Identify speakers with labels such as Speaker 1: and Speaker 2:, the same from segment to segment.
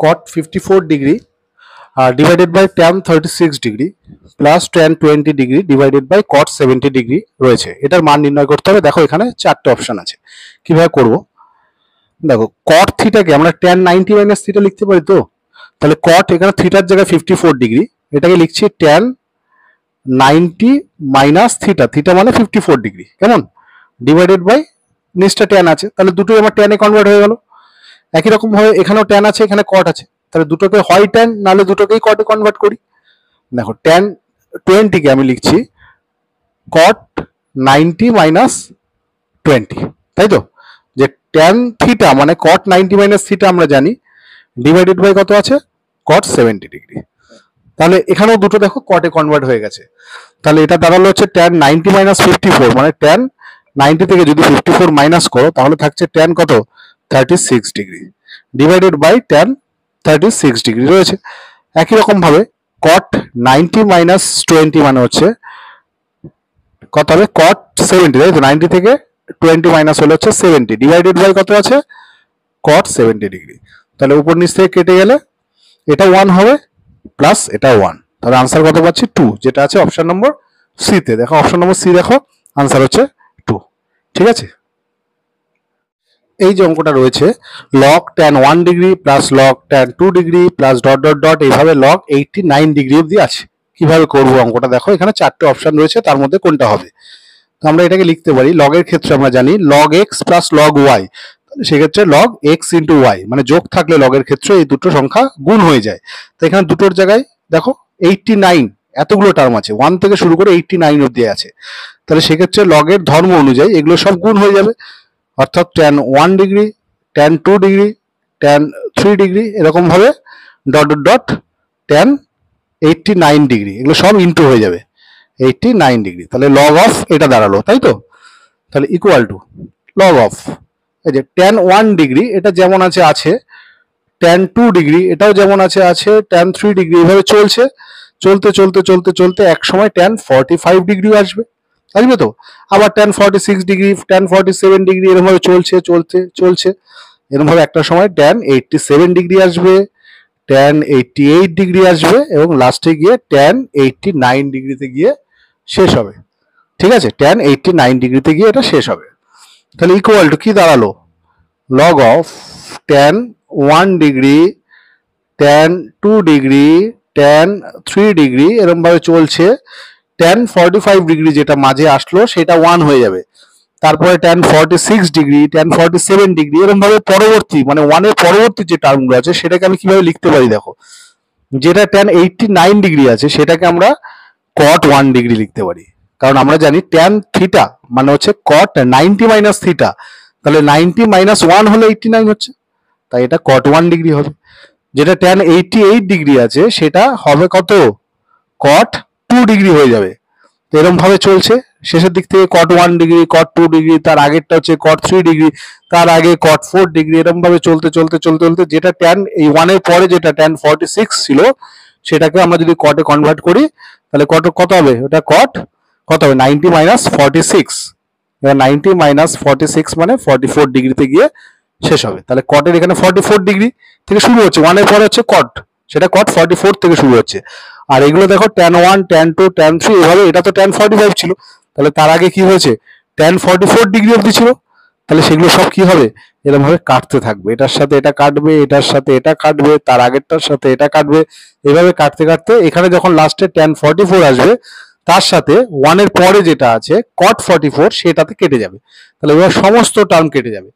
Speaker 1: cot 54 degree divided by tan 36 degree plus tan 20 degree divided by cot 70 degree রয়েছে। এটার মান নির্ণয় করতে হবে। দেখো এখানে চারটে অপশন আছে, কিভাবে করব দেখো। cot থিটাকে আমরা tan 90 মাইনাস থিটা লিখতে পারি তো, তাহলে cot এখানে থিটার জায়গায় 54 ডিগ্রি, এটাকে লিখছি tan 90 মাইনাস থিটা, থিটা মানে 54 ডিগ্রি, কেমন, ডিভাইডেড বাই নিচটা tan আছে, তাহলে দুটোই আমার tan এ কনভার্ট হয়ে গেল। একই রকম ভাবে এখানেও tan আছে, এখানে cot আছে, তাহলে দুটোকে হয় tan নাহলে দুটোকেই cot এ কনভার্ট করি। দেখো tan 20 কে আমি লিখছি cot 90 মাইনাস 20, তাই তো, যে tan থিটা মানে cot 90 মাইনাস থিটা আমরা জানি, ডিভাইডেড বাই কত আছে cot 70 ডিগ্রি। তাহলে এখানেও দুটো দেখো cot এ কনভার্ট হয়ে গেছে। তাহলে এটা দাঁড়ালো হচ্ছে tan 90 মাইনাস 54, মানে tan 90 থেকে যদি 54 মাইনাস করো তাহলে থাকছে tan কত 36 degree divided by tan 36 degree রয়েছে। একই রকম ভাবে cot 90 মাইনাস 20 মানে হচ্ছে কত হবে cot 70, তাই তো, 90 থেকে 20 মাইনাস হলে হচ্ছে 70 ডিভাইডেড বাই কত আছে cot 70 ডিগ্রি। তাহলে উপর নিচ থেকে কেটে গেলে এটা 1 হবে প্লাস এটা 1, তাহলে আনসার কত পাচ্ছি 2, যেটা আছে অপশন নম্বর সি তে। দেখো অপশন নম্বর সি, দেখো আনসার হচ্ছে 2, ঠিক আছে। এই যে অঙ্কটা রয়েছে log tan 1 degree plus log tan 2 degree plus dot dot dot, এইভাবে log 89 ডিগ্রি অবধি আছে। কিভাবে করব অঙ্কটা দেখো, এখানে চারটে অপশন রয়েছে, তার মধ্যে কোনটা হবে। তো আমরা এটাকে লিখতে পারি log এর ক্ষেত্রে আমরা জানি log x plus log y, সেক্ষেত্রে log x ইন্টু y, মানে যোগ থাকলে log এর ক্ষেত্রে এই দুটো সংখ্যা গুণ হয়ে যায়। তো এখানে দুটোর জায়গায় দেখো 89 এতগুলো টার্ম আছে, 1 থেকে শুরু করে 89 অবধি আছে, তাহলে সেক্ষেত্রে log এর ধর্ম অনুযায়ী এগুলো সব গুণ হয়ে যাবে, অর্থাৎ tan 1 degree tan 2 degree tan 3 degree এরকম ভাবে dot dot dot tan 89 degree, এগুলো সব ইন্টু হয়ে যাবে 89 ডিগ্রি। তাহলে log অফ এটা দাঁড়ালো, তাই তো, তাহলে ইকুয়াল টু log অফ এই যে tan 1 ডিগ্রি এটা যেমন আছে আছে, tan 2 ডিগ্রি এটাও যেমন আছে আছে, tan 3 ডিগ্রি এভাবে চলছে, চলতে চলতে চলতে চলতে এক সময় tan 45 ডিগ্রি আসবে, আসবে তো, আবার tan 46 ডিগ্রি tan 47 ডিগ্রি এরকম ভাবে চলছে চলতে চলছে, এরকম ভাবে একটা সময় tan 87 ডিগ্রি আসবে, tan 88 ডিগ্রি আসবে এবং লাস্টে গিয়ে tan 89 ডিগ্রিতে গিয়ে শেষ হবে, ঠিক আছে, tan 89 ডিগ্রিতে গিয়ে এটা শেষ হবে। তাহলে ইকুয়াল টু কি দাঁড়ালো log of tan 1 degree tan 2 degree tan 3 degree এরকম ভাবে চলছে, tan 45 ডিগ্রি যেটা মাঝে আসলো সেটা 1 হয়ে যাবে, তারপরে tan 46 ডিগ্রি tan 47 ডিগ্রি এরকম ভাবে পরবর্তী মানে 1 এর পরবর্তী যে টার্মগুলো আছে সেটাকে আমি কিভাবে লিখতে পারি দেখো, যেটা tan 89 ডিগ্রি আছে সেটাকে আমরা cot 1 ডিগ্রি লিখতে পারি, কারণ আমরা জানি tan থিটা মানে হচ্ছে cot 90 মাইনাস থিটা, তাহলে 90 মাইনাস 1 হলে 89 হচ্ছে, তাই এটা cot 1 ডিগ্রি হবে। যেটা tan 88 ডিগ্রি আছে সেটা হবে কত cot 2 ডিগ্রি হয়ে যাবে। তো এরকম ভাবে চলছে, শেষের দিক থেকে cot 1 ডিগ্রি cot 2 ডিগ্রি, তার আগেরটা হচ্ছে cot 3 ডিগ্রি, তার আগে cot 4 ডিগ্রি, এরকম ভাবে চলতে চলতে চলতে চলতে যেটা tan এই 1 এর পরে যেটা tan 46 ছিল সেটাকে আমরা যদি cot এ কনভার্ট করি তাহলে cot কত হবে, ওটা cot কত হবে 90 মাইনাস 46, এবার 90 মাইনাস 46 মানে 44 ডিগ্রিতে গিয়ে শেষ হবে। তাহলে cot এর এখানে 44 ডিগ্রি থেকে শুরু হচ্ছে, 1 এর পরে হচ্ছে cot, সেটা cot 44 থেকে শুরু হচ্ছে, আর এগুলো দেখো tan 1 tan 2 tan 3 এভাবে, এটা তো tan 45 ছিল, তাহলে তার আগে কি হয়েছে tan 44 ডিগ্রি অবধি ছিল, তাহলে সেগুলো সব কি হবে এরকম ভাবে কাটতে থাকবে, এটার সাথে এটা কাটবে, এটার সাথে এটা কাটবে, তার আগেরটার সাথে এটা কাটবে, এভাবে কাটতে কাটতে এখানে যখন লাস্টে tan 44 আসবে তার সাথে 1 এর পরে যেটা আছে cot 44 সেটাতে কেটে যাবে, তাহলে এবার সমস্ত টার্ম কেটে যাবে,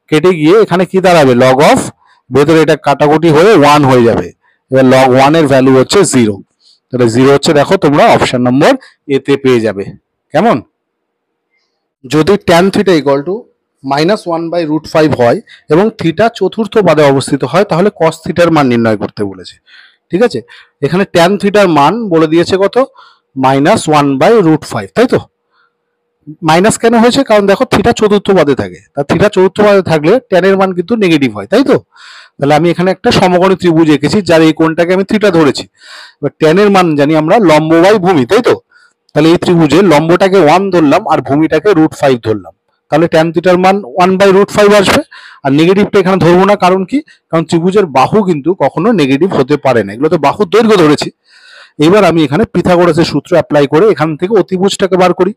Speaker 1: কেটে গিয়ে এখানে কি দাঁড়াবে log অফ, ভেতরে এটা কাটাকুটি হয়ে 1 হয়ে যাবে, এবার log 1 এর ভ্যালু হচ্ছে 0, তাহলে 0 হচ্ছে দেখো তোমরা অপশন নম্বর এ তে পেয়ে যাবে, কেমন। যদি tan থিটা ইকুয়াল টু -1/√5 হয় এবং থিটা চতুর্থ পাদে অবস্থিত হয় তাহলে cos থিটার মান নির্ণয় করতে বলেছে, ঠিক আছে। এখানে tan থিটার মান বলে দিয়েছে কত -1/√5, তাই তো, মাইনাস কেন হয়েছে কারণ দেখো থিটা চতুর্থ পদে থাকে, তা থিটা চতুর্থ পদে থাকলে tan এর মান কিন্তু নেগেটিভ হয়, তাই তো। তাহলে আমি এখানে একটা সমকোণী ত্রিভুজ এঁকেছি যার এই কোণটাকে আমি থিটা ধরেছি, এবার tan এর মান জানি আমরা লম্ব বাই ভূমি, তাই তো, তাহলে এই ত্রিভুজে লম্বটাকে 1 ধরলাম আর ভূমিটাকে √5 ধরলাম, তাহলে ট্যান থিটার মান 1/√5 আসবে। আর নেগেটিভটা এখানে ধরবো না, কারণ কি, কারণ ত্রিভুজের বাহু কিন্তু কখনো নেগেটিভ হতে পারে না, এগুলো তো বাহুর দৈর্ঘ্য ধরেছি। এবার আমি এখানে পিথাগোরাসের সূত্র অ্যাপ্লাই করে এখান থেকে অতিভুজটাকে বার করি।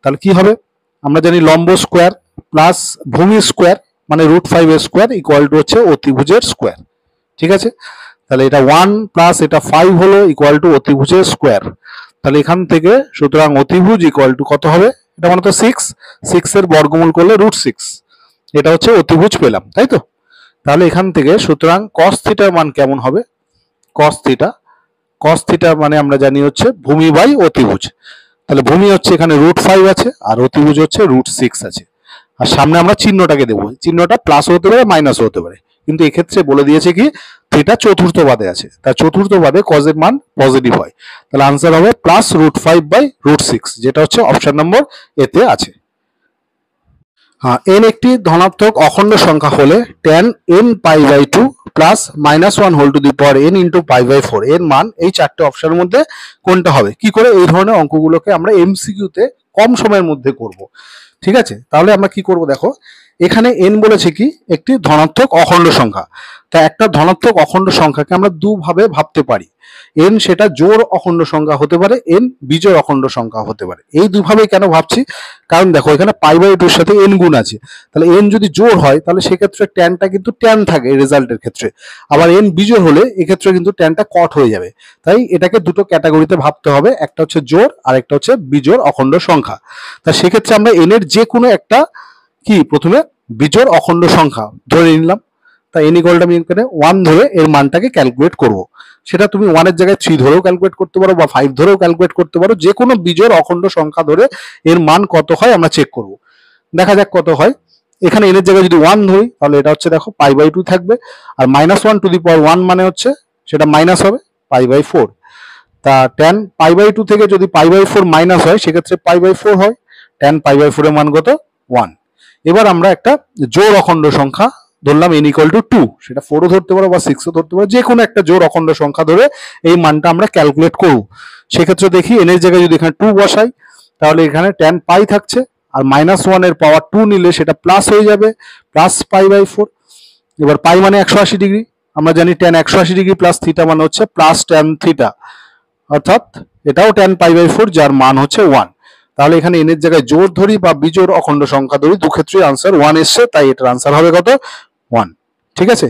Speaker 1: তাহলে কি হবে, আমরা জানি লম্ব স্কোয়ার প্লাস ভূমি স্কোয়ার মানে √5 এর স্কোয়ার ইকুয়াল টু হচ্ছে অতিভুজের স্কোয়ার। ঠিক আছে, তাহলে এটা 1 প্লাস এটা 5 হলো ইকুয়াল টু অতিভুজের স্কোয়ার। তাহলে এখান থেকে সুতরাং অতিভুজ ইকুয়াল টু কত হবে, এটা মানে তো 6 এর বর্গমূল করলে √6, এটা হচ্ছে অতিভুজ পেলাম, তাই তো। তাহলে এখান থেকে সুতরাং cos থিটার মান কেমন হবে, cos থিটা মানে আমরা জানি হচ্ছে ভূমি বাই অতিভুজ। তাহলে ভূমি হচ্ছে এখানে √5 আছে আর অতিভুজ হচ্ছে √6 আছে। আর সামনে আমরা চিহ্নটাকে দেবো, চিহ্নটা প্লাস হতে পারে মাইনাসও হতে পারে, কিন্তু এক্ষেত্রে বলে দিয়েছে কি থিটা চতুর্থ বাদে আছে, তাই চতুর্থ বাদে cos এর মান পজিটিভ হয়। তাহলে আনসার হবে প্লাস √5/√6, যেটা হচ্ছে অপশন নম্বর এতে আছে। হ্যাঁ, n একটি ধনাত্মক অখণ্ড সংখ্যা হলে tan n π/2 plus -1 whole to the power n into π/4 এর মান এই চারটে অপশনের মধ্যে কোনটা হবে। কি করে এই ধরনের অঙ্কগুলোকে আমরা এমসিকিউতে কম সময়ের মধ্যে করব। ঠিক আছে, তাহলে আমরা কি করব, দেখো এখানে n বলেছে কি একটি ধনাত্মক অখণ্ড সংখ্যা। তা একটা ধনাত্মক অখণ্ড সংখ্যাকে আমরা দুভাবে ভাবতে পারি, n সেটা জোড় অখণ্ড সংখ্যা হতে পারে, n বিজোড় অখণ্ড সংখ্যা হতে পারে। এই দুভাবে কেন ভাবছি, কারণ দেখো এখানে π/2 এর সাথে n গুণ আছে, তাহলে n যদি জোড় হয় তাহলে সেক্ষেত্রে ট্যানটা কিন্তু ট্যান থাকে রেজাল্টের ক্ষেত্রে, আবার n বিজোড় হলে এক্ষেত্রে কিন্তু ট্যানটা কট হয়ে যাবে। তাই এটাকে দুটো ক্যাটাগরিতে ভাবতে হবে, একটা হচ্ছে জোড় আর একটা হচ্ছে বিজোড় অখণ্ড সংখ্যা। তা সেক্ষেত্রে আমরা n এর যে কোনো একটা কি প্রথমে বিজোড় অখণ্ড সংখ্যা ধরে নিলাম। তাই n ইকুয়াল টু আমি এখানে 1 ধরে এর মানটাকে ক্যালকুলেট করব। সেটা তুমি 1 এর জায়গায় 3 ধরেও ক্যালকুলেট করতে পারো বা 5 ধরেও ক্যালকুলেট করতে পারো, যে কোনো বিজোড় অখণ্ড সংখ্যা ধরে এর মান কত হয় আমরা চেক করব। দেখা যাক কত হয়। এখানে n এর জায়গায় যদি 1 ধরি তাহলে এটা হচ্ছে দেখো π/2 থাকবে, আর -1 টু দি পাওয়ার 1 মানে হচ্ছে সেটা মাইনাস হবে π/4। তা tan π/2 থেকে যদি π/4 মাইনাস হয় সেক্ষেত্রে π/4 হয়, tan π/4 এর মান কত 1। এবার আমরা একটা জোড় অখণ্ড সংখ্যা ধরলাম n ইকুয়াল টু 2, সেটা 4ও ধরতে পারো বা 6ও ধরতে পারো, যে কোনো একটা জোড় অখণ্ড সংখ্যা ধরে এই মানটা আমরা ক্যালকুলেট করব। সেক্ষেত্রে দেখি n এর জায়গায় যদি এখানে 2 বসাই তাহলে এখানে tan π থাকছে, আর -1 এর পাওয়ার 2 নিলে সেটা প্লাস হয়ে যাবে প্লাস π/4। এবার পাই মানে 180 ডিগ্রি, আমরা জানি tan 180 ডিগ্রি প্লাস থিটা মানে হচ্ছে প্লাস tan থিটা, অর্থাৎ এটাও tan π/4 যার মান হচ্ছে 1। তাহলে এখানে n এর জায়গায় জোড় ধরি বা বিজোড় অখণ্ড সংখ্যা ধরি, দু ক্ষেত্রে আনসার 1 এসছে, তাই এটার আনসার হবে কত 1। ঠিক আছে।